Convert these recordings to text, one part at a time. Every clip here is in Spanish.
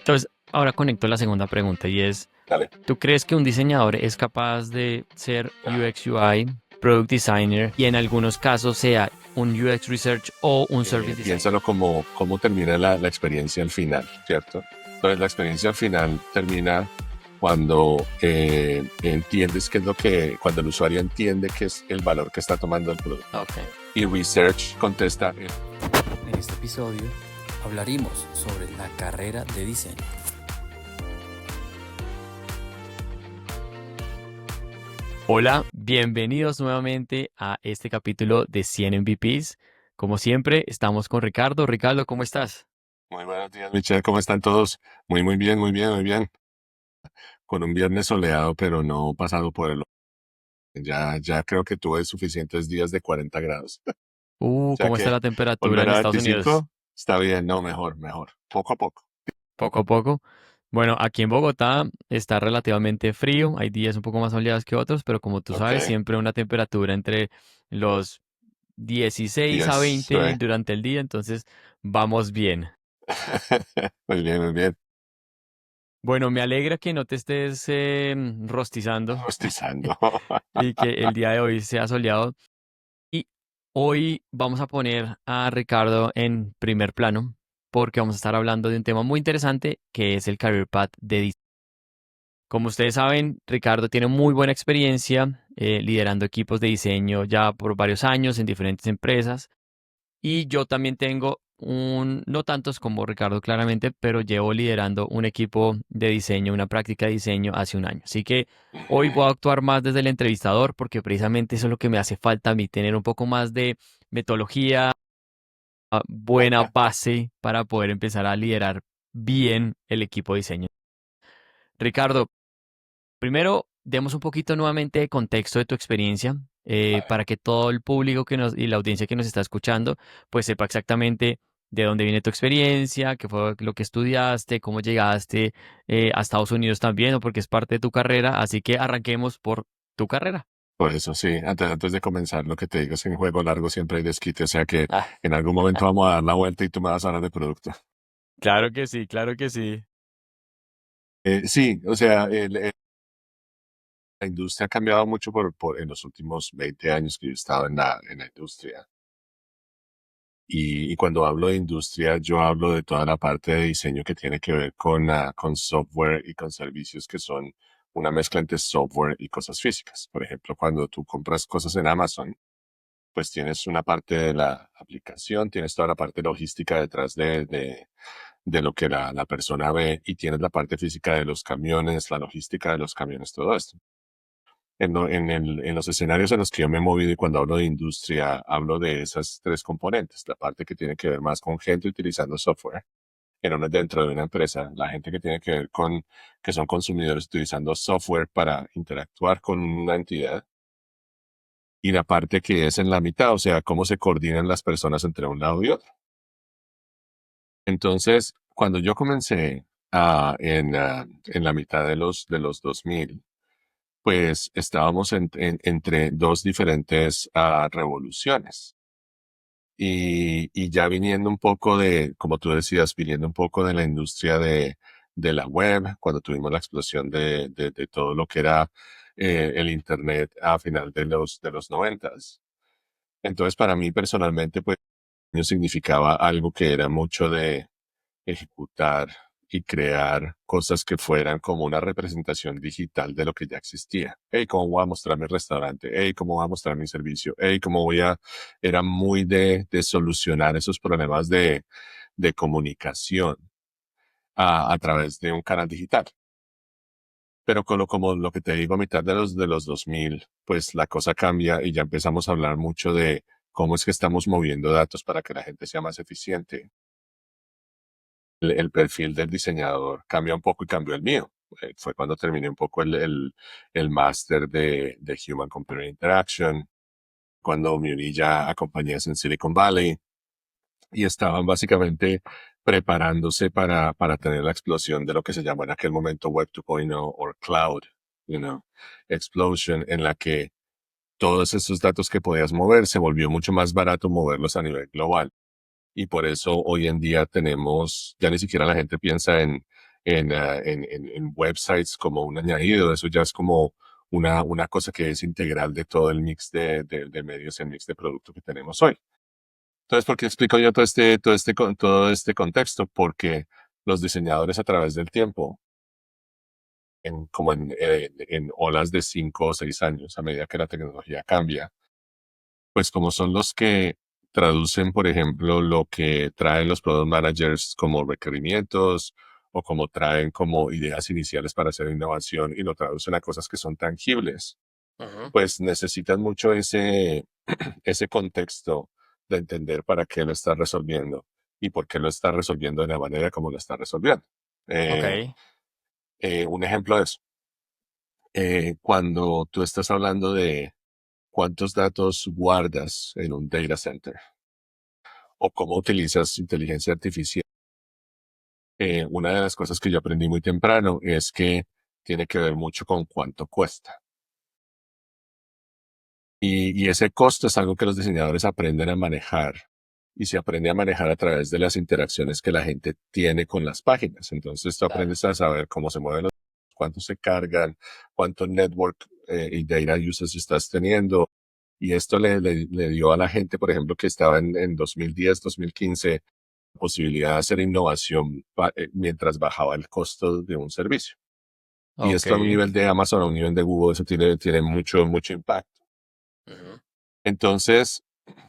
Entonces, ahora conecto la segunda pregunta y es, Dale. ¿tú crees que un diseñador es capaz de ser UX UI, Product Designer y en algunos casos sea un UX Research o un Service Designer? Piénsalo como cómo termina la experiencia al final, ¿cierto? Entonces la experiencia al final termina cuando entiendes qué es lo que, cuando el usuario entiende qué es el valor que está tomando el producto. Ok. Y Research contesta, En este episodio hablaremos sobre la carrera de diseño. Hola, bienvenidos nuevamente a este capítulo de 100 MVPs. Como siempre, estamos con Ricardo. Ricardo, ¿cómo estás? muy buenos días, Michelle, ¿cómo están todos? Muy, muy bien, muy bien, muy bien. Con un viernes soleado, pero no pasado por el... Ya creo que tuve suficientes días de 40 grados. O sea ¿Cómo está que la temperatura volver en a Estados Unidos? 25 está bien, no, mejor, mejor. Poco a poco. Poco a poco. Bueno, aquí en Bogotá está relativamente frío. Hay días un poco más soleados que otros, pero como tú Ok, sabes, siempre una temperatura entre los 16 a 10. 20 durante el día, entonces vamos bien. Muy bien, muy bien. Bueno, me alegra que no te estés rostizando Rostizando. y que el día de hoy sea soleado. Y hoy vamos a poner a Ricardo en primer plano porque vamos a estar hablando de un tema muy interesante que es el career path de diseño. Como ustedes saben, Ricardo tiene muy buena experiencia liderando equipos de diseño ya por varios años en diferentes empresas. Y yo también tengo no tantos como Ricardo claramente, pero llevo liderando un equipo de diseño, una práctica de diseño hace un año. Así que hoy voy a actuar más desde el entrevistador porque precisamente eso es lo que me hace falta a mí, tener un poco más de metodología, buena base para poder empezar a liderar bien el equipo de diseño. Ricardo, primero, demos un poquito nuevamente de contexto de tu experiencia para que todo el público y la audiencia que nos está escuchando pues sepa exactamente de dónde viene tu experiencia, qué fue lo que estudiaste, cómo llegaste a Estados Unidos también, o porque es parte de tu carrera. Así que arranquemos por tu carrera. Por eso sí, antes de comenzar, lo que te digo es que en juego largo siempre hay desquite, o sea que Ah, en algún momento vamos a dar la vuelta y tú me vas a hablar de producto. claro que sí, claro que sí. Sí, o sea, la industria ha cambiado mucho en los últimos 20 años que yo he estado en la industria. Y cuando hablo de industria, yo hablo de toda la parte de diseño que tiene que ver con software y con servicios que son una mezcla entre software y cosas físicas. Por ejemplo, cuando tú compras cosas en Amazon, pues tienes una parte de la aplicación, tienes toda la parte logística detrás de lo que la persona ve y tienes la parte física de los camiones, la logística de los camiones, todo esto. En los escenarios en los que yo me he movido y cuando hablo de industria, hablo de esas tres componentes. La parte que tiene que ver más con gente utilizando software, dentro de una empresa. La gente que tiene que ver que son consumidores utilizando software para interactuar con una entidad. Y la parte que es en la mitad, o sea, cómo se coordinan las personas entre un lado y otro. Entonces, cuando yo comencé en la mitad de los 2000, pues estábamos entre dos diferentes revoluciones. Y ya viniendo un poco como tú decías, viniendo un poco de la industria de la web, cuando tuvimos la explosión de todo lo que era el Internet a final de los 90. Entonces, para mí personalmente, pues, significaba algo que era mucho de ejecutar y crear cosas que fueran como una representación digital de lo que ya existía. Hey, ¿cómo voy a mostrar mi restaurante? Hey, ¿cómo voy a mostrar mi servicio? Hey, ¿cómo voy a...? Era muy de solucionar esos problemas de comunicación a través de un canal digital. Pero como lo que te digo, a mitad de los 2000, pues la cosa cambia y ya empezamos a hablar mucho de cómo es que estamos moviendo datos para que la gente sea más eficiente. El perfil del diseñador cambia un poco y cambió el mío. Fue cuando terminé un poco el máster de Human Computer Interaction, cuando me uní ya a compañías en Silicon Valley y estaban básicamente preparándose para tener la explosión de lo que se llamó en aquel momento Web 2.0 o Cloud, you know, explosion, en la que todos esos datos que podías mover se volvió mucho más barato moverlos a nivel global. Y por eso hoy en día ya ni siquiera la gente piensa en websites como un añadido. Eso ya es como una cosa que es integral de todo el mix de medios, el mix de producto que tenemos hoy. Entonces, ¿por qué explico yo todo este contexto? Porque los diseñadores a través del tiempo, en olas de 5 o 6 años, a medida que la tecnología cambia, pues como son los que traducen, por ejemplo, lo que traen los product managers como requerimientos o como traen como ideas iniciales para hacer innovación y lo traducen a cosas que son tangibles, Ujú. pues necesitan mucho ese contexto de entender para qué lo está resolviendo y por qué lo está resolviendo de la manera como lo está resolviendo. Eh, Ok. un ejemplo de eso, cuando tú estás hablando de cuántos datos guardas en un data center o cómo utilizas inteligencia artificial, una de las cosas que yo aprendí muy temprano es que tiene que ver mucho con cuánto cuesta. Y ese costo es algo que los diseñadores aprenden a manejar y se aprende a manejar a través de las interacciones que la gente tiene con las páginas. Entonces tú Claro. aprendes a saber cómo se mueven cuánto se cargan, cuánto network y data usage estás teniendo. Y esto le dio a la gente, por ejemplo, que estaba en 2010, 2015, la posibilidad de hacer innovación mientras bajaba el costo de un servicio. Y Ok. esto a un nivel de Amazon, a un nivel de Google, eso tiene mucho impacto. Ujú. Entonces,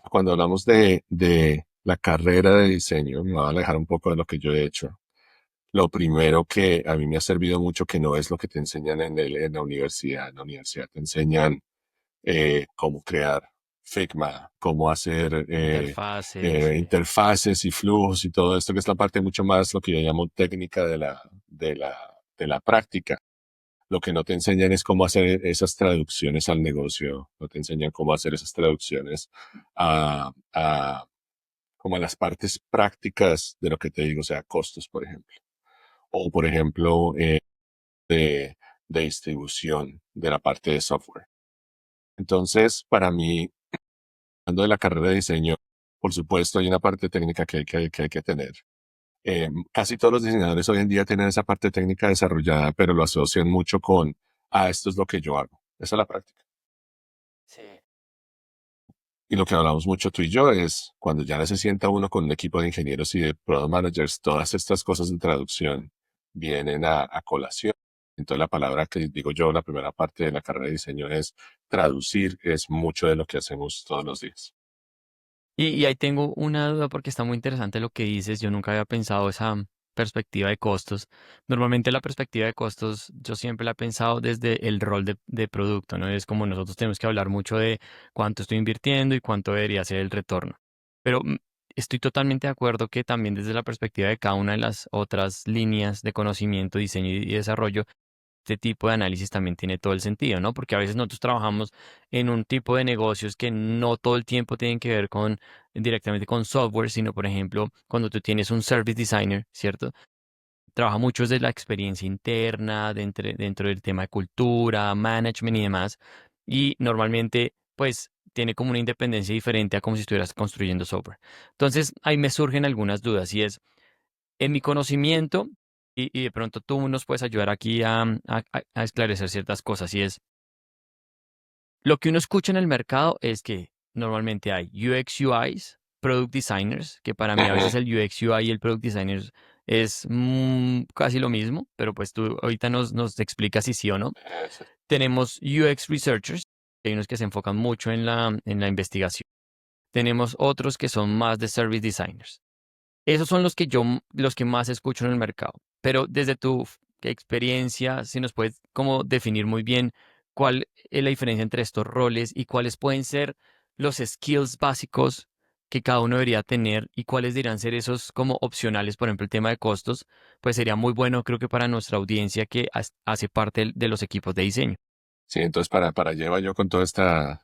cuando hablamos de la carrera de diseño, me voy a alejar un poco de lo que yo he hecho. Lo primero que a mí me ha servido mucho, que no es lo que te enseñan en la universidad. En la universidad te enseñan cómo crear Figma, cómo hacer Interfaces, sí. interfaces y flujos y todo esto, que es la parte mucho más lo que yo llamo técnica de la práctica. Lo que no te enseñan es cómo hacer esas traducciones al negocio, no te enseñan cómo hacer esas traducciones a, a, como a las partes prácticas de lo que te digo, o sea, costos, por ejemplo. O, por ejemplo, de distribución de la parte de software. Entonces, para mí, hablando de la carrera de diseño, por supuesto, hay una parte técnica que hay que tener. Casi todos los diseñadores hoy en día tienen esa parte técnica desarrollada, pero lo asocian mucho con, esto es lo que yo hago. Esa es la práctica. Sí. Y lo que hablamos mucho tú y yo es cuando ya se sienta uno con un equipo de ingenieros y de product managers, todas estas cosas de traducción vienen a colación. Entonces la palabra que digo yo, la primera parte de la carrera de diseño es traducir, es mucho de lo que hacemos todos los días. Y ahí tengo una duda porque está muy interesante lo que dices. Yo nunca había pensado esa perspectiva de costos. Normalmente la perspectiva de costos yo siempre la he pensado desde el rol de producto, ¿no? Es como nosotros tenemos que hablar mucho de cuánto estoy invirtiendo y cuánto debería ser el retorno. Pero estoy totalmente de acuerdo que también desde la perspectiva de cada una de las otras líneas de conocimiento, diseño y desarrollo, este tipo de análisis también tiene todo el sentido, ¿no? Porque a veces nosotros trabajamos en un tipo de negocios que no todo el tiempo tienen que ver con directamente con software, sino por ejemplo, cuando tú tienes un service designer, ¿cierto? Trabaja mucho desde la experiencia interna, dentro del tema de cultura, management y demás, y normalmente pues tiene como una independencia diferente a como si estuvieras construyendo software. Entonces, ahí me surgen algunas dudas y es en mi conocimiento, y de pronto tú nos puedes ayudar aquí a esclarecer ciertas cosas, y es, lo que uno escucha en el mercado es que normalmente hay UX UIs, Product Designers, que para mí a veces Ujú. el UX UI y el Product Designers es casi lo mismo, pero pues tú ahorita nos explicas si sí o no. Eso. Tenemos UX Researchers, que hay unos que se enfocan mucho en la investigación. Tenemos otros que son más de Service Designers. Esos son los que más escucho en el mercado. Pero desde tu experiencia, si nos puedes como definir muy bien cuál es la diferencia entre estos roles y cuáles pueden ser los skills básicos que cada uno debería tener y cuáles deberían ser esos como opcionales, por ejemplo, el tema de costos, pues sería muy bueno, creo que para nuestra audiencia que hace parte de los equipos de diseño. Sí, entonces para lleva yo con toda esta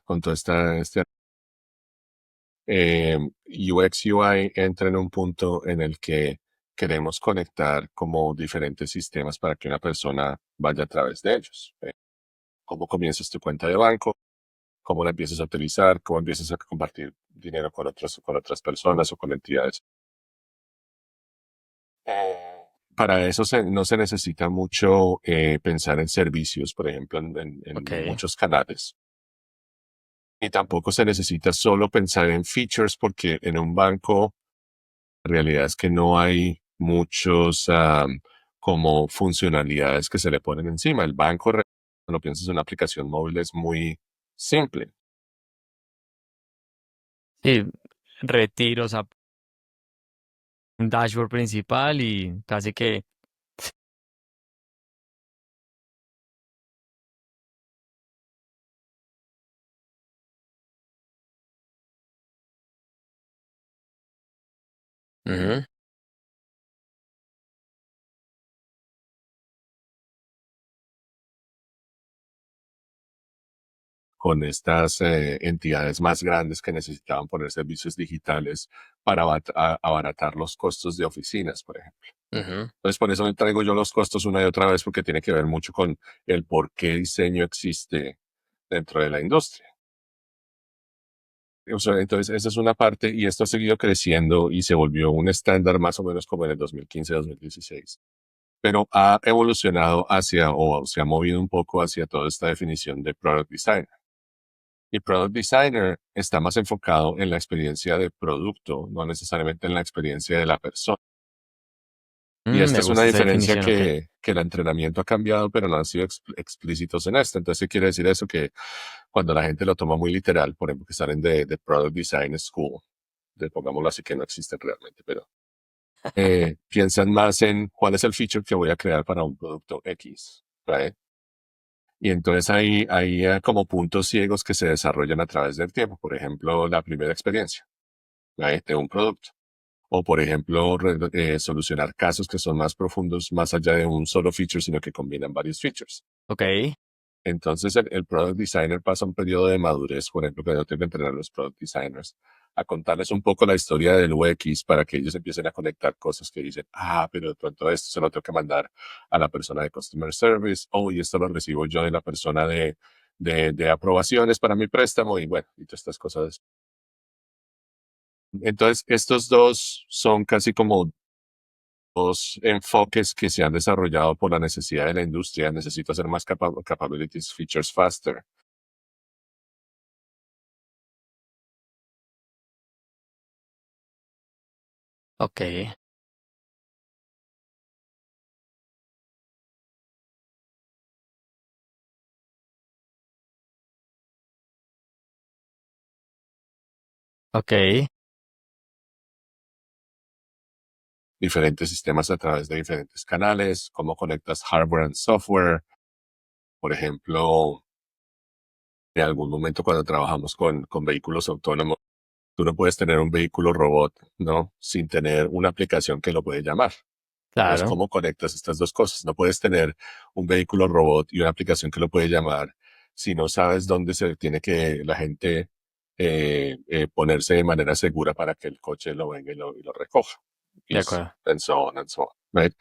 eh, UX UI entra en un punto en el que queremos conectar como diferentes sistemas para que una persona vaya a través de ellos. ¿Cómo comienzas tu cuenta de banco? ¿Cómo la empiezas a utilizar? ¿Cómo empiezas a compartir dinero con otras personas o con entidades? para eso no se necesita mucho pensar en servicios, por ejemplo, Ok. en muchos canales. Y tampoco se necesita solo pensar en features porque en un banco la realidad es que no hay muchos como funcionalidades que se le ponen encima. El banco, cuando piensas en una aplicación móvil, es muy simple. Sí, retiros a un dashboard principal y casi que... Ujú. Con estas entidades más grandes que necesitaban poner servicios digitales para abaratar los costos de oficinas, por ejemplo. Ujú. Entonces, por eso me traigo yo los costos una y otra vez, porque tiene que ver mucho con el por qué diseño existe dentro de la industria. O sea, entonces, esa es una parte y esto ha seguido creciendo y se volvió un estándar más o menos como en el 2015-2016. Pero ha evolucionado hacia o se ha movido un poco hacia toda esta definición de product design. Y Product Designer está más enfocado en la experiencia de producto, no necesariamente en la experiencia de la persona. Y esta Me es una gusta esa diferencia definición, ok. que el entrenamiento ha cambiado, pero no han sido explícitos en esto. Entonces, ¿qué quiere decir eso? Que cuando la gente lo toma muy literal, por ejemplo, que salen de Product Design School, pongámoslo así que no existen realmente, pero piensan más en cuál es el feature que voy a crear para un producto X, ¿right? Y entonces hay como puntos ciegos que se desarrollan a través del tiempo. Por ejemplo, la primera experiencia, ¿right? De un producto. O, por ejemplo, solucionar casos que son más profundos, más allá de un solo feature, sino que combinan varios features. Ok. Entonces, el product designer pasa un periodo de madurez, por ejemplo, que yo tengo que entrenar a los product designers, a contarles un poco la historia del UX para que ellos empiecen a conectar cosas que dicen, pero de pronto esto se lo tengo que mandar a la persona de customer service, y esto lo recibo yo de la persona de aprobaciones para mi préstamo, y bueno, y todas estas cosas. Entonces, estos dos son casi como dos enfoques que se han desarrollado por la necesidad de la industria. Necesito hacer más capabilities, features faster. Ok. Ok. Diferentes sistemas a través de diferentes canales, cómo conectas hardware and software. Por ejemplo, en algún momento cuando trabajamos con vehículos autónomos, tú no puedes tener un vehículo robot, ¿no? Sin tener una aplicación que lo puede llamar. Entonces, Claro. ¿cómo conectas estas dos cosas? No puedes tener un vehículo robot y una aplicación que lo puede llamar si no sabes dónde se tiene que la gente ponerse de manera segura para que el coche lo venga y lo recoja. De Y acuerdo. and so on and so on, right?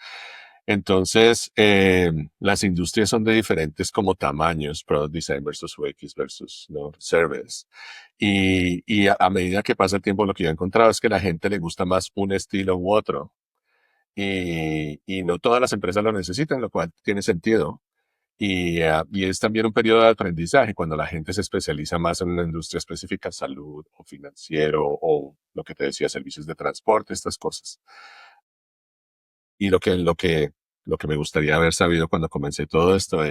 Entonces, las industrias son de diferentes como tamaños, product design versus UX versus, ¿no? Service. Y a medida que pasa el tiempo, lo que yo he encontrado es que a la gente le gusta más un estilo u otro. Y no todas las empresas lo necesitan, lo cual tiene sentido. Y es también un periodo de aprendizaje cuando la gente se especializa más en una industria específica, salud o financiero o lo que te decía, servicios de transporte, estas cosas. Y lo que me gustaría haber sabido cuando comencé todo esto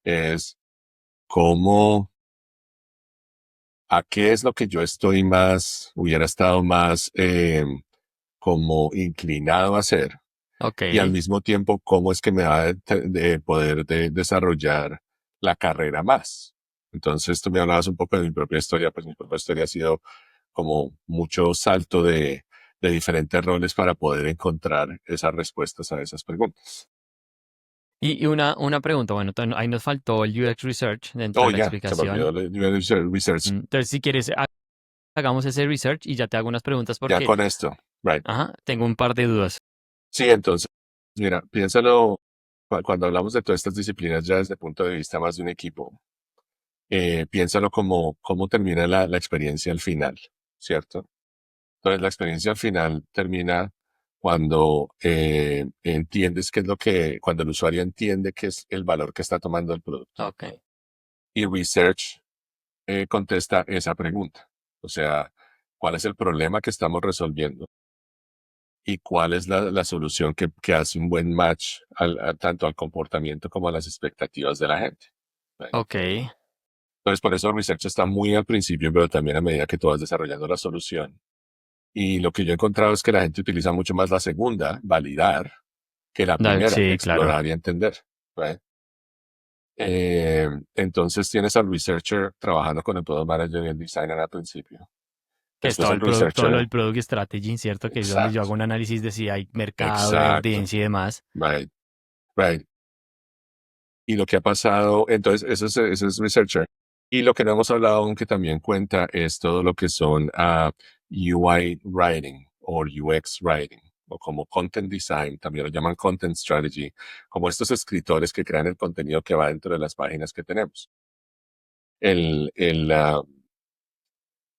es cómo, a qué es lo que yo estoy más, hubiera estado más como inclinado a hacer Ok. y al mismo tiempo cómo es que me va a de poder desarrollar la carrera más. Entonces, tú me hablabas un poco de mi propia historia, pues mi propia historia ha sido como mucho salto de diferentes roles para poder encontrar esas respuestas a esas preguntas. Y una pregunta, bueno, ahí nos faltó el UX Research dentro Oh, de la ya, se me olvidó explicación. el research. Entonces, si quieres, hagamos ese research y ya te hago unas preguntas Ya porque, con esto, right. ajá, tengo un par de dudas. Sí, entonces, mira, piénsalo, cuando hablamos de todas estas disciplinas ya desde el punto de vista más de un equipo, piénsalo como cómo termina la experiencia al final, ¿cierto? Entonces, la experiencia al final termina cuando entiendes qué es cuando el usuario entiende qué es el valor que está tomando el producto. Ok. Y research contesta esa pregunta. O sea, ¿cuál es el problema que estamos resolviendo? Y cuál es la solución que hace un buen match tanto al comportamiento como a las expectativas de la gente. ¿Right? Ok. Entonces, por eso research está muy al principio, pero también a medida que tú vas desarrollando la solución. Y lo que yo he encontrado es que la gente utiliza mucho más la segunda, validar, que la primera, Sí, claro. explorar y entender. ¿Right? Entonces tienes al researcher trabajando con el product manager y el designer al principio. Que es Después todo el el producto, todo lo researcher, del product strategy, ¿cierto? Que es donde yo hago exacto, un análisis de si hay mercado, de exacto, audiencia y demás. right, right. Y lo que ha pasado, entonces, eso es researcher. Y lo que no hemos hablado, aunque también cuenta, es todo lo que son UI writing o UX writing, o como content design, también lo llaman content strategy, como estos escritores que crean el contenido que va dentro de las páginas que tenemos. El, el, ah,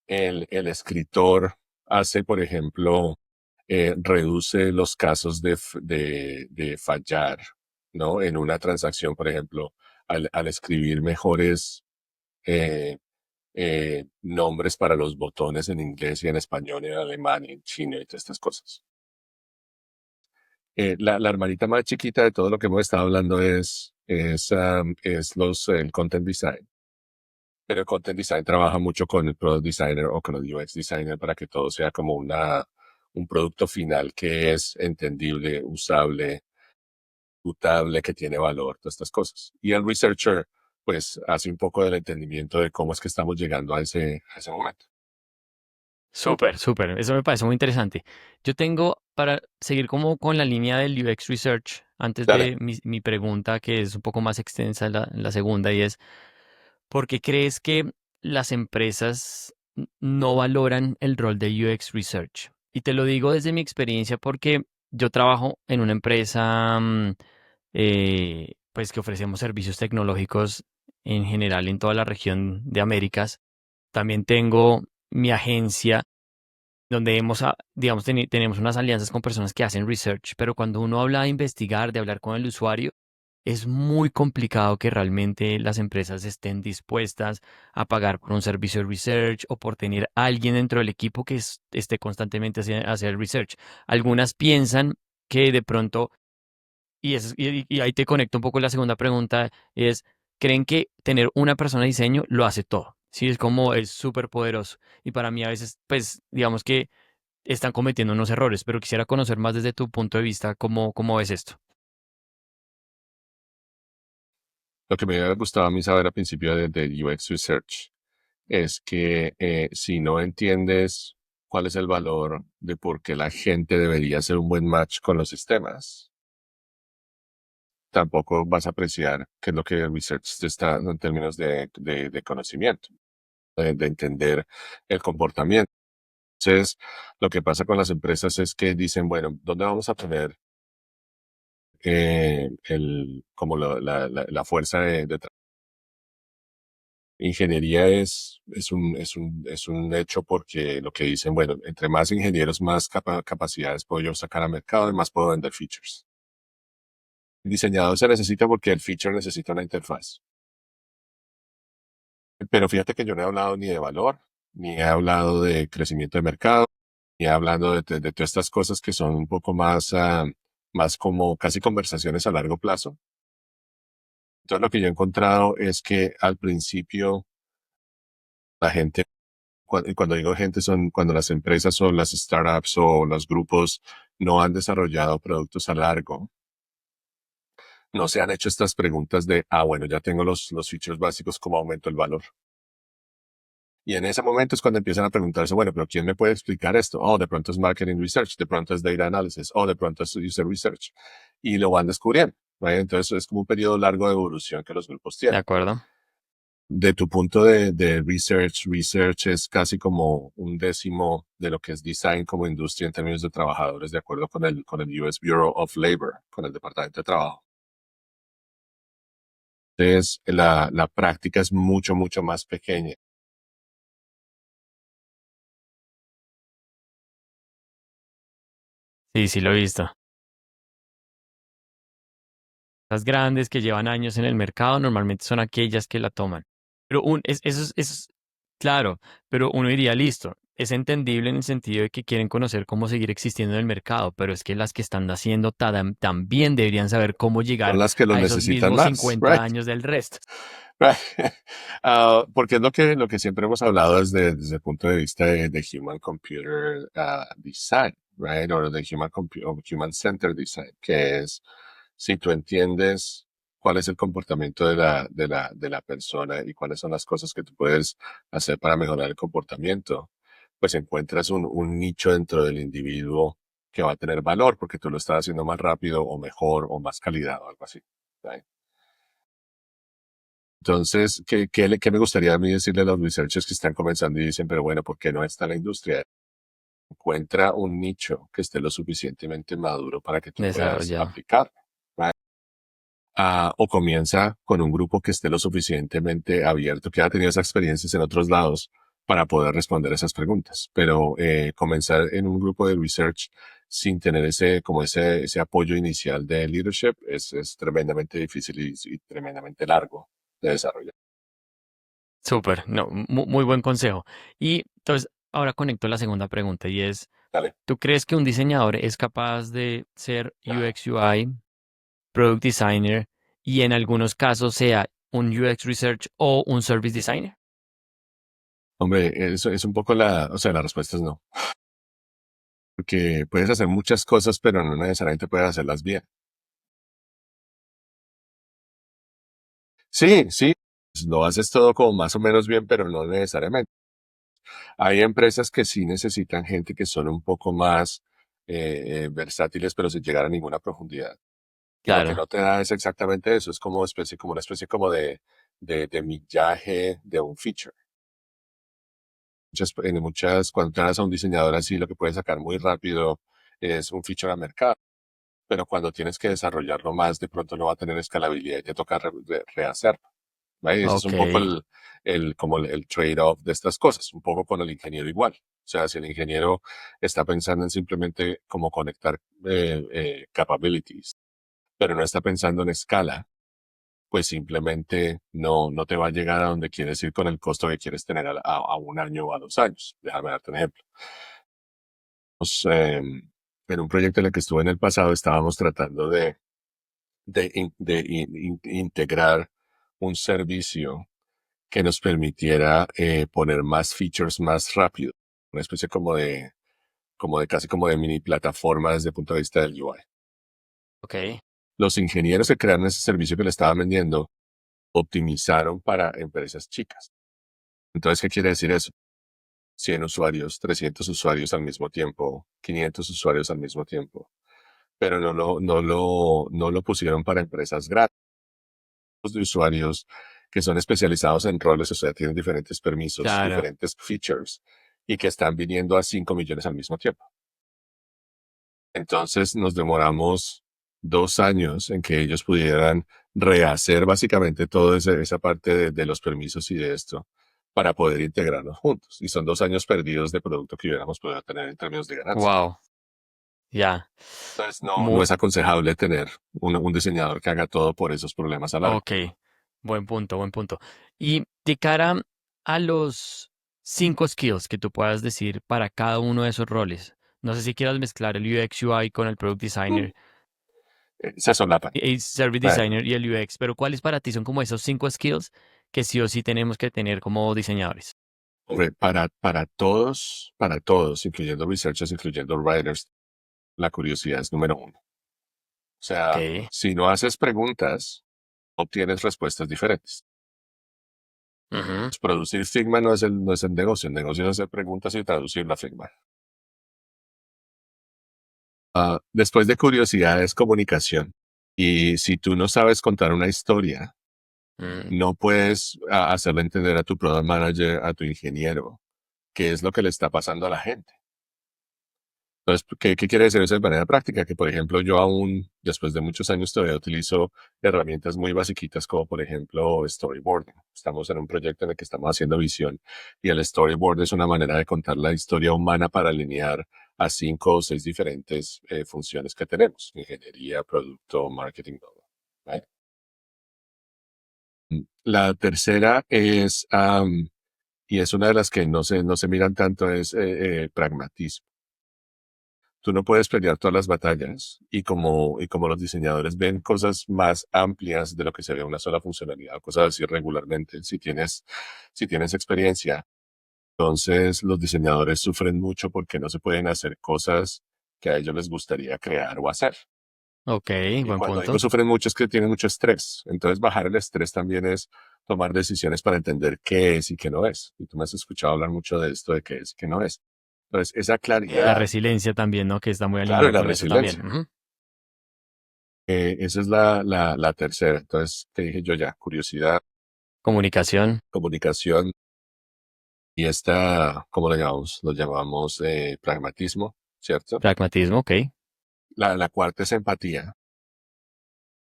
el escritor hace, por ejemplo, reduce los casos de fallar, ¿no? En una transacción, por ejemplo, al escribir mejores nombres para los botones en inglés y en español, en alemán y en chino y todas estas cosas. La hermanita más chiquita de todo lo que hemos estado hablando es el content design. Pero el content design trabaja mucho con el product designer o con el UX designer para que todo sea como un producto final que es entendible, usable, utable, que tiene valor, todas estas cosas. Y el researcher, pues, hace un poco del entendimiento de cómo es que estamos llegando a ese momento. Súper, súper. Eso me parece muy interesante. Yo tengo, para seguir como con la línea del UX Research, antes Dale. de mi pregunta, que es un poco más extensa, la segunda, y es, ¿por qué crees que las empresas no valoran el rol de UX Research? Y te lo digo desde mi experiencia porque yo trabajo en una empresa pues que ofrecemos servicios tecnológicos en general en toda la región de Américas. También tengo mi agencia donde digamos, tenemos unas alianzas con personas que hacen research, pero cuando uno habla de investigar, de hablar con el usuario, es muy complicado que realmente las empresas estén dispuestas a pagar por un servicio de research o por tener a alguien dentro del equipo que esté constantemente hacia el research. Algunas piensan que de pronto, y ahí te conecto un poco la segunda pregunta, es, ¿creen que tener una persona de diseño lo hace todo? Sí, es como, es súper poderoso. Y para mí a veces, pues, digamos que están cometiendo unos errores, pero quisiera conocer más desde tu punto de vista cómo ves esto. Lo que me hubiera gustado a mí saber al principio de UX Research es que si no entiendes cuál es el valor de por qué la gente debería hacer un buen match con los sistemas, tampoco vas a apreciar qué es lo que el research te está dando en términos de conocimiento, de entender el comportamiento. Entonces, lo que pasa con las empresas es que dicen, bueno, ¿dónde vamos a poner como la fuerza de ingeniería es un hecho porque lo que dicen, bueno, entre más ingenieros, más capacidades puedo yo sacar al mercado y más puedo vender features. El diseñador se necesita porque el feature necesita una interfaz. Pero fíjate que yo no he hablado ni de valor, ni he hablado de crecimiento de mercado, ni he hablado de todas estas cosas que son un poco más como casi conversaciones a largo plazo. Entonces lo que yo he encontrado es que al principio la gente, y cuando digo gente son cuando las empresas o las startups o los grupos no han desarrollado productos a largo, no se han hecho estas preguntas de, bueno, ya tengo los features básicos, ¿cómo aumento el valor? Y en ese momento es cuando empiezan a preguntarse, bueno, pero ¿quién me puede explicar esto? Oh, de pronto es marketing research, de pronto es data analysis, de pronto es user research. Y lo van descubriendo, ¿right? Entonces es como un periodo largo de evolución que los grupos ¿De tienen. acuerdo? De tu punto de research es casi como un décimo de lo que es design como industria en términos de trabajadores, de acuerdo con el US Bureau of Labor, con el Departamento de Trabajo. Entonces, la práctica es mucho, mucho más pequeña. Sí, sí lo he visto. Las grandes que llevan años en el mercado normalmente son aquellas que la toman. Pero eso es claro, pero uno diría, listo, es entendible en el sentido de que quieren conocer cómo seguir existiendo en el mercado, pero es que las que están haciendo también deberían saber cómo Son llegar las que lo a esos necesitan mismos más, 50 right? años del resto. Right. Porque es lo que siempre hemos hablado desde el punto de vista de Human Computer Design, right? O de Human Centered Design, que es si tú entiendes cuál es el comportamiento de la persona y cuáles son las cosas que tú puedes hacer para mejorar el comportamiento, pues encuentras un nicho dentro del individuo que va a tener valor porque tú lo estás haciendo más rápido o mejor o más calidad o algo así, right? Entonces, qué me gustaría a mí decirle a los researchers que están comenzando y dicen, pero bueno, ¿por qué no está la industria? Encuentra un nicho que esté lo suficientemente maduro para que tú puedas Desarrollado. aplicar. ¿Right? O comienza con un grupo que esté lo suficientemente abierto, que haya tenido esas experiencias en otros lados para poder responder esas preguntas. Pero comenzar en un grupo de research sin tener ese apoyo inicial de leadership es tremendamente difícil y tremendamente largo de desarrollar. Súper, no, muy buen consejo. Y entonces, ahora conecto la segunda pregunta y es, Dale. ¿tú crees que un diseñador es capaz de ser UX UI, Product Designer y en algunos casos sea un UX Research o un Service Designer? Hombre, eso es un poco o sea, la respuesta es no. Porque puedes hacer muchas cosas, pero no necesariamente puedes hacerlas bien. Sí, sí, lo haces todo como más o menos bien, pero no necesariamente. Hay empresas que sí necesitan gente que son un poco más versátiles, pero sin llegar a ninguna profundidad. Y lo que Claro, no te da es exactamente eso, es como una especie como de millaje de un feature. Cuando traes a un diseñador así, lo que puedes sacar muy rápido es un feature a mercado. Pero cuando tienes que desarrollarlo más, de pronto no va a tener escalabilidad y te toca rehacerlo. ¿Vale? Y ese es ok, un poco como el trade-off de estas cosas, un poco con el ingeniero igual. O sea, si el ingeniero está pensando en simplemente cómo conectar capabilities, pero no está pensando en escala, pues simplemente no te va a llegar a donde quieres ir con el costo que quieres tener a un año o a 2 años. Déjame darte un ejemplo. En un proyecto en el que estuve en el pasado, estábamos tratando de integrar un servicio que nos permitiera poner más features más rápido, una especie como de casi como de mini plataforma desde el punto de vista del UI. ok, Los ingenieros que crearon ese servicio que le estaban vendiendo optimizaron para empresas chicas. Entonces, ¿qué quiere decir eso? 100 usuarios, 300 usuarios al mismo tiempo, 500 usuarios al mismo tiempo, pero no lo pusieron para empresas grandes de usuarios que son especializados en roles, o sea, tienen diferentes permisos, claro, diferentes features y que están viniendo a 5 millones al mismo tiempo. Entonces nos demoramos 2 años en que ellos pudieran rehacer básicamente toda esa parte de los permisos y de esto para poder integrarnos juntos. Y son 2 años perdidos de producto que hubiéramos podido tener en términos de ganancia. wow, ya, Entonces no muy, es aconsejable tener un diseñador que haga todo por esos problemas a largo. ok, buen punto, buen punto. Y de cara a los 5 skills que tú puedas decir para cada uno de esos roles, no sé si quieras mezclar el UX UI con el Product Designer Se solapan. el Service Right. Designer y el UX, pero ¿cuáles para ti son como esos 5 skills que sí o sí tenemos que tener como diseñadores? Hombre, para todos, incluyendo researchers, incluyendo writers, la curiosidad es número uno. O sea, Ok, si no haces preguntas, obtienes respuestas diferentes. ujú, Pues producir Figma no es el negocio. El negocio es hacer preguntas y traducir la Figma. Después de curiosidad es comunicación. Y si tú no sabes contar una historia, mm, no puedes hacerle entender a tu product manager, a tu ingeniero, qué es lo que le está pasando a la gente. Entonces, ¿qué quiere decir eso de manera práctica? Que, por ejemplo, yo aún, después de muchos años, todavía utilizo herramientas muy basiquitas como, por ejemplo, storyboarding. Estamos en un proyecto en el que estamos haciendo visión y el storyboard es una manera de contar la historia humana para alinear a 5 o 6 diferentes funciones que tenemos: ingeniería, producto, marketing, todo. ¿Vale? La tercera es, y es una de las que no se miran tanto, es pragmatismo. Tú no puedes pelear todas las batallas, y como los diseñadores ven cosas más amplias de lo que se ve una sola funcionalidad, cosas así regularmente, si tienes experiencia, entonces los diseñadores sufren mucho porque no se pueden hacer cosas que a ellos les gustaría crear o hacer. Ok, Y buen cuando digo punto. sufren mucho es que tienen mucho estrés. Entonces bajar el estrés también es tomar decisiones para entender qué es y qué no es. Y tú me has escuchado hablar mucho de esto, de qué es y qué no es. Entonces esa Y de la claridad, resiliencia también, ¿no? Que está muy claro, y alineado la con eso también. resiliencia. Ujú. Esa es la tercera. Entonces, te dije yo ya, curiosidad, Comunicación, comunicación, y esta, ¿cómo lo llamamos? Lo llamamos pragmatismo, ¿cierto? pragmatismo, ok. La cuarta es empatía.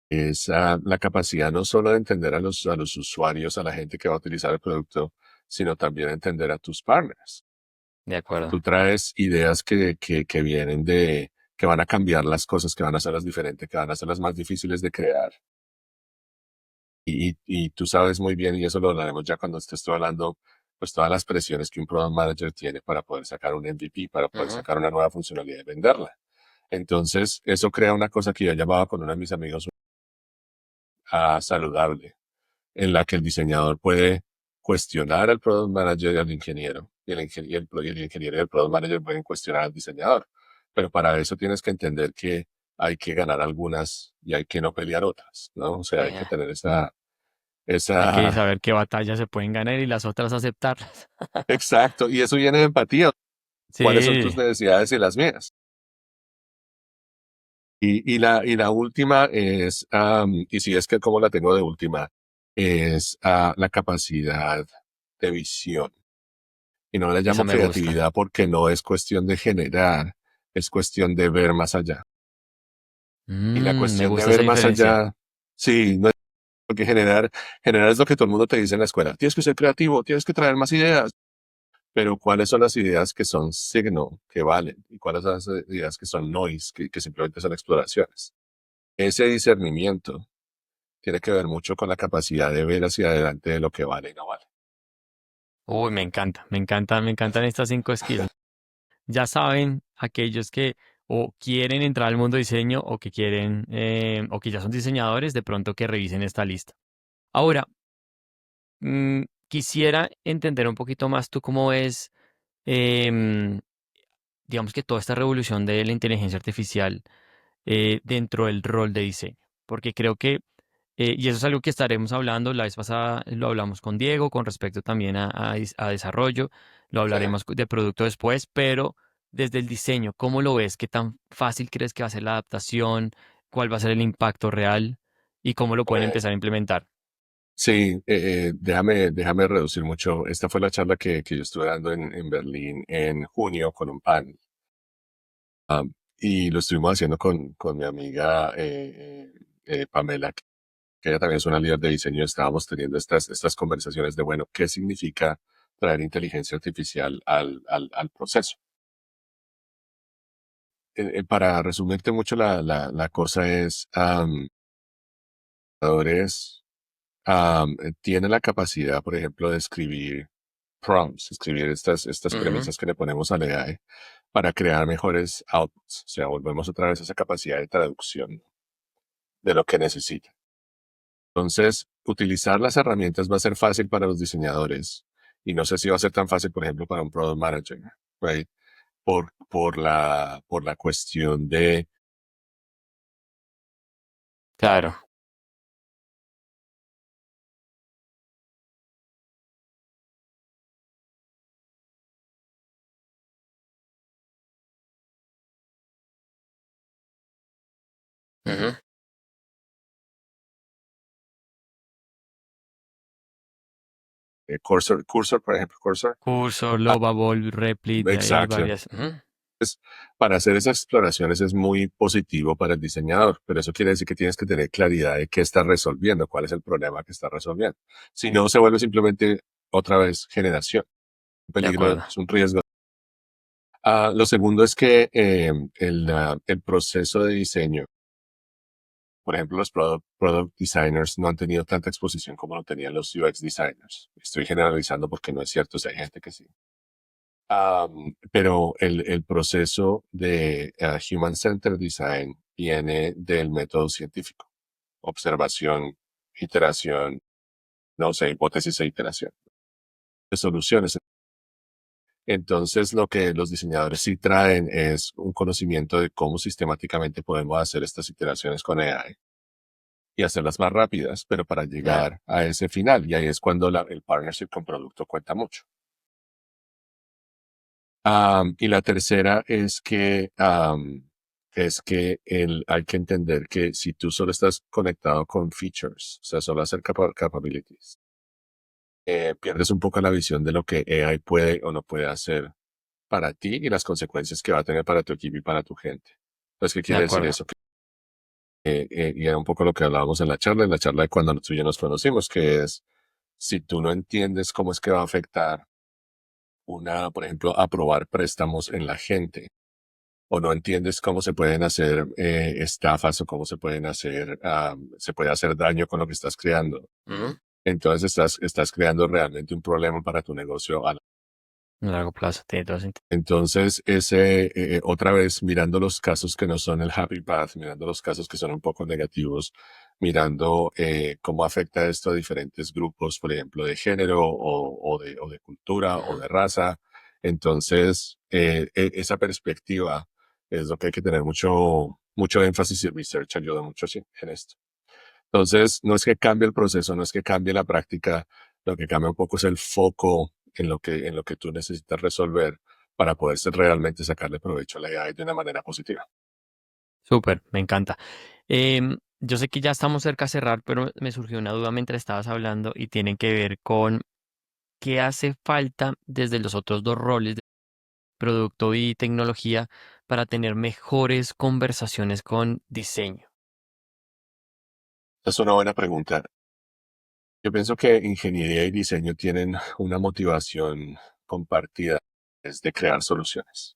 Es la capacidad no solo de entender a los usuarios, a la gente que va a utilizar el producto, sino también entender a tus partners. De acuerdo. Tú traes ideas que vienen que van a cambiar las cosas, que van a hacerlas diferentes, que van a hacerlas más difíciles de crear. Y tú sabes muy bien, y eso lo hablaremos ya cuando te estoy hablando, pues todas las presiones que un product manager tiene para poder sacar un MVP, para poder Ujú. sacar una nueva funcionalidad y venderla. Entonces, eso crea una cosa que yo llamaba con uno de mis amigos saludable, en la que el diseñador puede cuestionar al product manager y al ingeniero, y el ingeniero y el product manager pueden cuestionar al diseñador. Pero para eso tienes que entender que hay que ganar algunas y hay que no pelear otras, ¿no? O sea, hay que Eh, tener esa, Hay que esa, saber qué batallas se pueden ganar y las otras aceptarlas. exacto, y eso viene de empatía. ¿Cuáles son tus Sí, necesidades y las mías? Y la última es, y si es que como la tengo de última, es la capacidad de visión. Y no le esa llamo me gusta. creatividad porque no es cuestión de generar, es cuestión de ver más allá. Y la Me cuestión de gusta esa ver más diferencia. allá, sí, no es porque generar es lo que todo el mundo te dice en la escuela. Tienes que ser creativo, tienes que traer más ideas. Pero ¿cuáles son las ideas que son signo, que valen? ¿Y cuáles son las ideas que son noise, que simplemente son exploraciones? Ese discernimiento tiene que ver mucho con la capacidad de ver hacia adelante de lo que vale y no vale. Uy, me encantan estas 5 skills. Ya saben, aquellos que o quieren entrar al mundo diseño o que quieren, o que ya son diseñadores, de pronto que revisen esta lista. Ahora, quisiera entender un poquito más tú cómo ves, em, digamos que toda esta revolución de la inteligencia artificial dentro del rol de diseño, porque creo que, y eso es algo que estaremos hablando, la vez pasada lo hablamos con Diego con respecto también a desarrollo, lo Sí. hablaremos de producto después, pero desde el diseño, ¿cómo lo ves? ¿Qué tan fácil crees que va a ser la adaptación? ¿Cuál va a ser el impacto real? ¿Y cómo lo pueden Eh, empezar a implementar? sí, déjame reducir mucho. Esta fue la charla que yo estuve dando en Berlín en junio con un panel. Y lo estuvimos haciendo con mi amiga Pamela, que ella también es una líder de diseño. Estábamos teniendo estas conversaciones de, bueno, ¿qué significa traer inteligencia artificial al proceso? Para resumirte mucho, la cosa es, creadores, tienen la capacidad, por ejemplo, de escribir prompts, escribir estas Ujú. premisas que le ponemos al AI para crear mejores outputs. O sea, volvemos otra vez a esa capacidad de traducción de lo que necesita. Entonces, utilizar las herramientas va a ser fácil para los diseñadores, y no sé si va a ser tan fácil, por ejemplo, para un product manager, right? Por la cuestión de, Claro. Ujú. Cursor, por ejemplo, Cursor. Cursor, Ah, Lovable, Replit, hay exacto. varias. Ujú. Para hacer esas exploraciones es muy positivo para el diseñador, pero eso quiere decir que tienes que tener claridad de qué está resolviendo, cuál es el problema que está resolviendo. Si no, se vuelve simplemente otra vez generación. Un De peligro, acuerdo. es un riesgo. Lo segundo es que el proceso de diseño, por ejemplo, los product designers no han tenido tanta exposición como lo tenían los UX designers. Estoy generalizando porque no es cierto, si hay gente que sí. Pero el proceso de Human Centered Design viene del método científico. Observación, iteración, no sé, hipótesis e iteración de soluciones. Entonces, lo que los diseñadores sí traen es un conocimiento de cómo sistemáticamente podemos hacer estas iteraciones con AI y hacerlas más rápidas, pero para Claro. llegar a ese final. Y ahí es cuando el partnership con producto cuenta mucho. Y la tercera es que hay que entender que si tú solo estás conectado con features, o sea, solo hacer capabilities, pierdes un poco la visión de lo que AI puede o no puede hacer para ti y las consecuencias que va a tener para tu equipo y para tu gente. Entonces, ¿qué De quiere decir acuerdo. eso? Y era un poco lo que hablábamos en la charla de cuando tú y yo nos conocimos, que es, si tú no entiendes cómo es que va a afectar por ejemplo, aprobar préstamos en la gente, o no entiendes cómo se pueden hacer estafas o cómo se puede hacer daño con lo que estás creando. Ujú. Entonces estás creando realmente un problema para tu negocio A largo plazo, tiene todo sentido. entonces, otra vez, mirando los casos que no son el happy path, mirando los casos que son un poco negativos, mirando cómo afecta esto a diferentes grupos, por ejemplo, de género o de cultura o Ujú. de raza. Entonces, esa perspectiva es lo que hay que tener mucho énfasis y research ayuda mucho sí, en esto. Entonces, no es que cambie el proceso, no es que cambie la práctica, lo que cambia un poco es el foco en lo que tú necesitas resolver para poder realmente sacarle provecho a la AI de una manera positiva. Súper, me encanta. Yo sé que ya estamos cerca de cerrar, pero me surgió una duda mientras estabas hablando y tiene que ver con qué hace falta desde los otros dos roles de producto y tecnología para tener mejores conversaciones con diseño. Esa es una buena pregunta. Yo pienso que ingeniería y diseño tienen una motivación compartida, es de crear soluciones,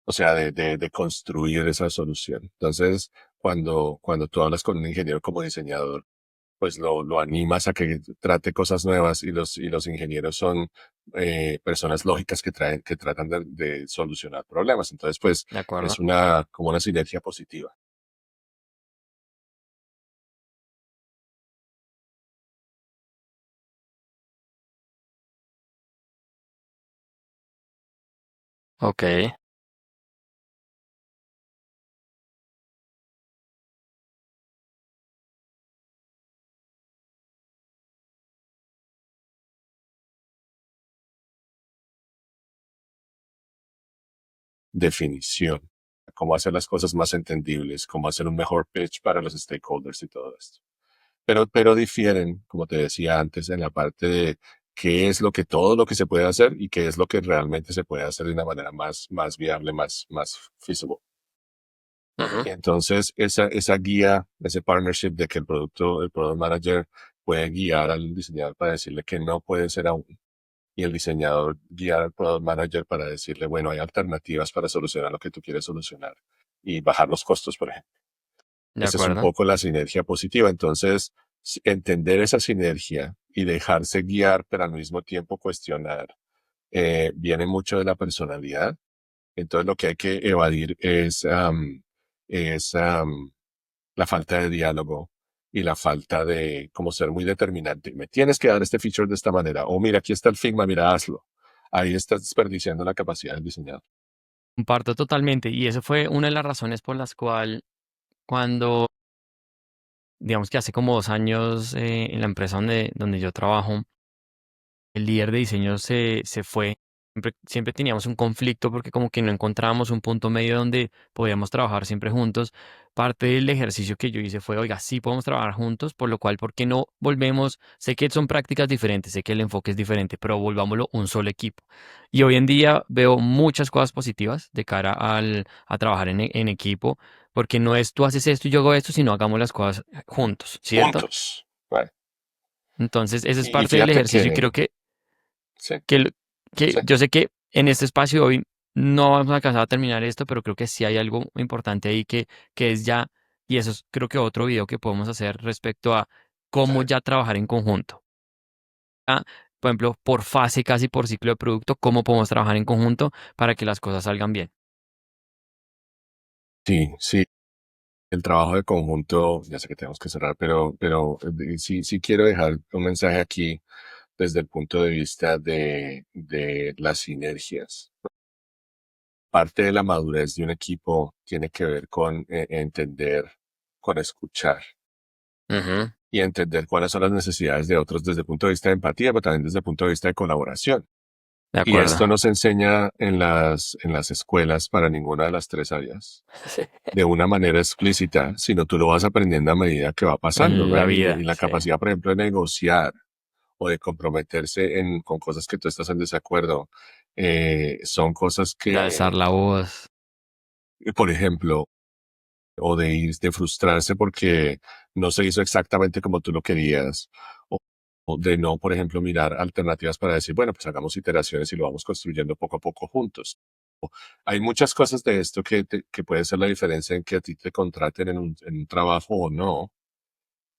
o sea, de construir esa solución. Entonces, cuando tú hablas con un ingeniero como diseñador, pues lo animas a que trate cosas nuevas y los ingenieros son personas lógicas que tratan de solucionar problemas. Entonces, pues ¿De acuerdo? es como una sinergia positiva. Ok, Definición, cómo hacer las cosas más entendibles, cómo hacer un mejor pitch para los stakeholders y todo esto. Pero difieren, como te decía antes, en la parte de qué es todo lo que se puede hacer y qué es lo que realmente se puede hacer de una manera más viable, más feasible. ujú, Y entonces, esa guía, ese partnership de que el product manager puede guiar al diseñador para decirle que no puede ser aún. Y el diseñador guiar al product manager para decirle, bueno, hay alternativas para solucionar lo que tú quieres solucionar y bajar los costos, por ejemplo. de Esa es un acuerdo. poco la sinergia positiva. Entonces, entender esa sinergia y dejarse guiar, pero al mismo tiempo cuestionar, viene mucho de la personalidad. Entonces, lo que hay que evadir es la falta de diálogo y la falta de como ser muy determinante. Me tienes que dar este feature de esta manera. O mira, aquí está el Figma, mira, hazlo. Ahí estás desperdiciando la capacidad del diseñador. Comparto totalmente. Y eso fue una de las razones por las cuales cuando, digamos que hace como 2 años en la empresa donde yo trabajo, el líder de diseño se fue. Siempre teníamos un conflicto porque como que no encontrábamos un punto medio donde podíamos trabajar siempre juntos. Parte del ejercicio que yo hice fue, oiga, sí podemos trabajar juntos, por lo cual, ¿por qué no volvemos? Sé que son prácticas diferentes, sé que el enfoque es diferente, pero volvámoslo un solo equipo. Y hoy en día veo muchas cosas positivas de cara a trabajar en equipo, porque no es tú haces esto y yo hago esto, sino hagamos las cosas juntos, ¿cierto? Juntos. Right. Entonces, ese es Y parte del fíjate ejercicio y que, creo que sí, que, sí. que yo sé que en este espacio hoy no vamos a alcanzar a terminar esto, pero creo que sí hay algo importante ahí que es ya, y eso es creo que otro video que podemos hacer respecto a cómo ya trabajar en conjunto. Ah, por ejemplo, por fase, casi por ciclo de producto, cómo podemos trabajar en conjunto para que las cosas salgan bien. Sí, sí, el trabajo de conjunto, ya sé que tenemos que cerrar, pero sí, sí quiero dejar un mensaje aquí desde el punto de vista de las sinergias. Parte de la madurez de un equipo tiene que ver con entender, con escuchar Ujú. y entender cuáles son las necesidades de otros desde el punto de vista de empatía, pero también desde el punto de vista de colaboración. De Y acuerdo. esto no se enseña en las escuelas para ninguna de las tres áreas Sí. de una manera explícita, sino tú lo vas aprendiendo a medida que va pasando, En la ¿right? vida, Y la sí. capacidad, por ejemplo, de negociar o de comprometerse con cosas que tú estás en desacuerdo, son cosas De alzar que, la voz. por ejemplo, o de ir, de frustrarse porque no se hizo exactamente como tú lo querías, o, o de no, por ejemplo, mirar alternativas para decir, bueno, pues hagamos iteraciones y lo vamos construyendo poco a poco juntos. Hay muchas cosas de esto que puede ser la diferencia en que a ti te contraten en un trabajo o no,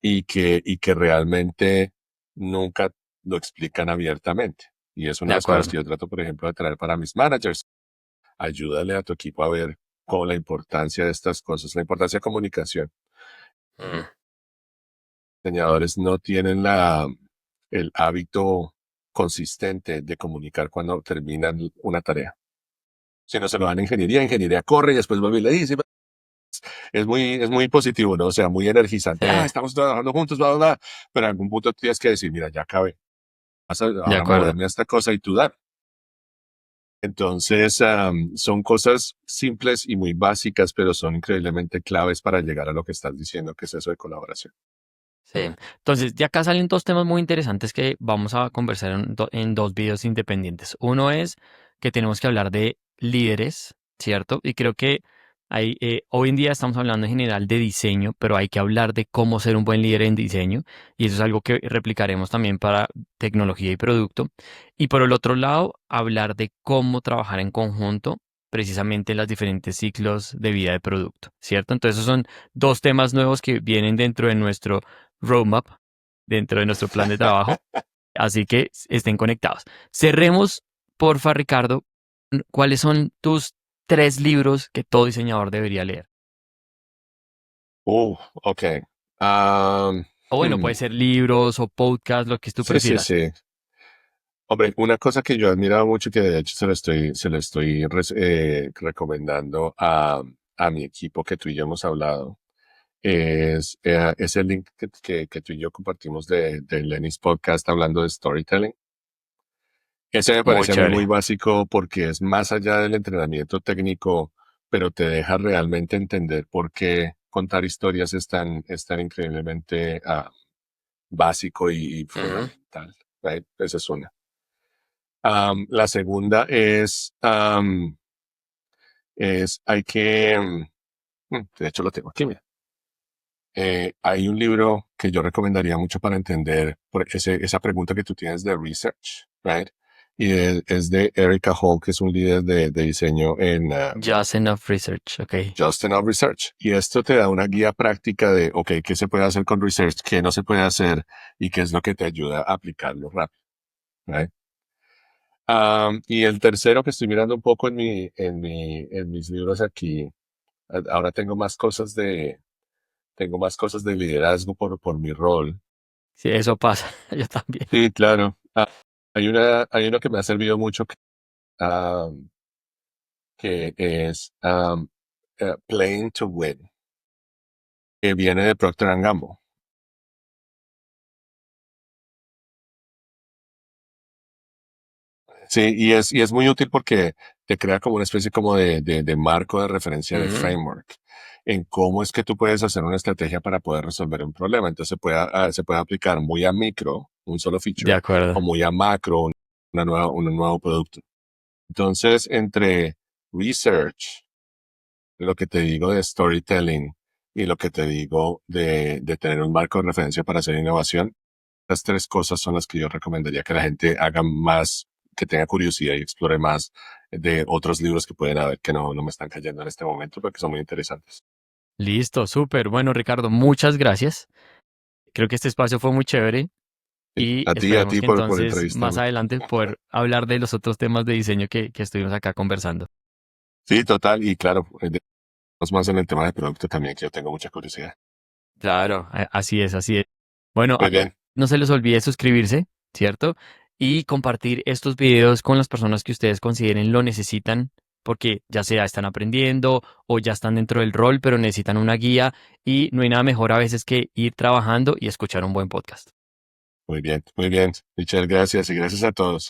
y que realmente nunca lo explican abiertamente. Y es una De de las cosas acuerdo. que yo trato, por ejemplo, de traer para mis managers. Ayúdale a tu equipo a ver con la importancia de estas cosas, la importancia de comunicación. Mm. Diseñadores no tienen el hábito consistente de comunicar cuando terminan una tarea. Si no se lo dan a ingeniería, ingeniería corre y después vuelve y le dice, es muy positivo, ¿no? O sea, muy Sí, energizante. Ah, estamos trabajando juntos, bla, bla, bla. Pero en algún punto tienes que decir, mira, ya acabé. de Ahora acuerdo. moverme a esta cosa y tú dar. Entonces, son cosas simples y muy básicas, pero son increíblemente claves para llegar a lo que estás diciendo, que es eso de colaboración. Sí. Entonces, de acá salen dos temas muy interesantes que vamos a conversar en dos videos independientes. Uno es que tenemos que hablar de líderes, ¿cierto? Y creo que hoy en día estamos hablando en general de diseño, pero hay que hablar de cómo ser un buen líder en diseño. Y eso es algo que replicaremos también para tecnología y producto. Y por el otro lado, hablar de cómo trabajar en conjunto, precisamente en los diferentes ciclos de vida de producto, ¿cierto? Entonces, esos son dos temas nuevos que vienen dentro de nuestro roadmap dentro de nuestro plan de trabajo, así que estén conectados. Cerremos, porfa, Ricardo, ¿cuáles son tus tres libros que todo diseñador debería leer? Ok. Am, O bueno, puede hmm, ser libros o podcast, lo que tú Sí, sí, prefieras. sí. Hombre, una cosa que yo he admirado mucho, que de hecho se lo estoy recomendando a mi equipo que tú y yo hemos hablado, es el link que tú y yo compartimos de Lenny's podcast hablando de storytelling. Ese me Muy parece a mí muy chévere. básico porque es más allá del entrenamiento técnico, pero te deja realmente entender por qué contar historias es tan increíblemente básico y Ujú. fundamental. Right? Esa es una. La segunda hay que, de hecho lo tengo aquí, mira. Hay un libro que yo recomendaría mucho para entender esa pregunta que tú tienes de research, right? Y es de Erica Hall, que es un líder de diseño en Just Enough Research, ok. Just Enough Research. Y esto te da una guía práctica de, ok, qué se puede hacer con research, qué no se puede hacer y qué es lo que te ayuda a aplicarlo rápido, right? Y el tercero que estoy mirando un poco en mis libros aquí, ahora tengo más cosas de liderazgo por mi rol. Sí, eso pasa, yo también. Sí, claro. Hay uno que me ha servido mucho um, que es Playing to Win, que viene de Procter and Gamble. Sí, y es muy útil porque te crea como una especie como de marco de referencia de Ujú. framework en cómo es que tú puedes hacer una estrategia para poder resolver un problema. Entonces se puede aplicar muy a micro, un solo De feature, o acuerdo. muy a macro, un nuevo producto. Entonces, entre research, lo que te digo de storytelling y lo que te digo de tener un marco de referencia para hacer innovación, las tres cosas son las que yo recomendaría que la gente haga más que tenga curiosidad y explore más de otros libros que pueden haber que no me están cayendo en este momento, porque son muy interesantes. Listo, súper. Bueno, Ricardo, muchas gracias. Creo que este espacio fue muy chévere Sí. y A esperemos ti que por entonces más entrevistarme. adelante poder hablar de los otros temas de diseño que estuvimos acá conversando. Sí, total, y claro, más en el tema de producto también, que yo tengo mucha curiosidad. Claro, así es, así es. Bueno, Muy bien, no se les olvide suscribirse, ¿cierto? Y compartir estos videos con las personas que ustedes consideren lo necesitan, porque ya sea están aprendiendo o ya están dentro del rol, pero necesitan una guía y no hay nada mejor a veces que ir trabajando y escuchar un buen podcast. muy bien, muy bien. Michelle, gracias y gracias a todos.